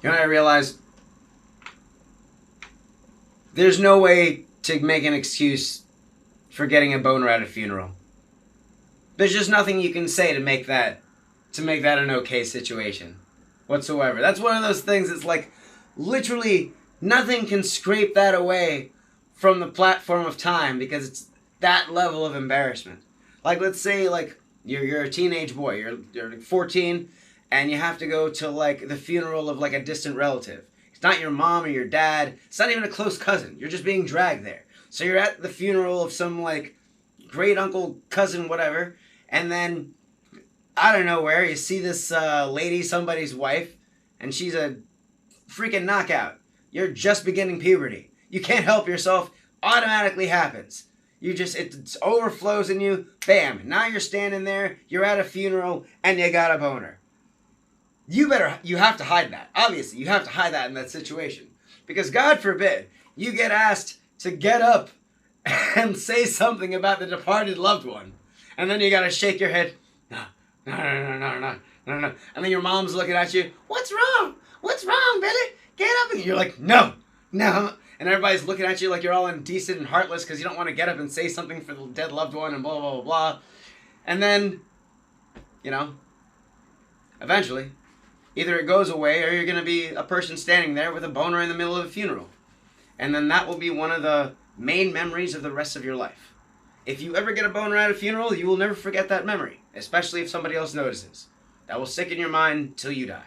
You know what I realized? There's no way to make an excuse for getting a boner at a funeral. There's just nothing you can say to make that an okay situation whatsoever. That's one of those things that's like literally nothing can scrape that away from the platform of time because it's that level of embarrassment. Like let's say like you're a teenage boy, you're 14 and you have to go to like the funeral of like a distant relative. It's not your mom or your dad, it's not even a close cousin. You're just being dragged there. So you're at the funeral of some like great uncle, cousin, whatever, and then out of nowhere you see this lady, somebody's wife, and she's a freaking knockout. You're just beginning puberty. You can't help yourself. Automatically happens. It overflows in you. Bam. Now you're standing there. You're at a funeral and you got a boner. You have to hide that. Obviously, you have to hide that in that situation. Because God forbid you get asked to get up and say something about the departed loved one. And then you got to shake your head. No. And then your mom's looking at you. What's wrong? What's wrong, Billy? Get up. And you're like, no. And everybody's looking at you like you're all indecent and heartless because you don't want to get up and say something for the dead loved one and blah, blah, blah, blah. And then, eventually, either it goes away or you're going to be a person standing there with a boner in the middle of a funeral. And then that will be one of the main memories of the rest of your life. If you ever get a boner at a funeral, you will never forget that memory, especially if somebody else notices. That will stick in your mind till you die.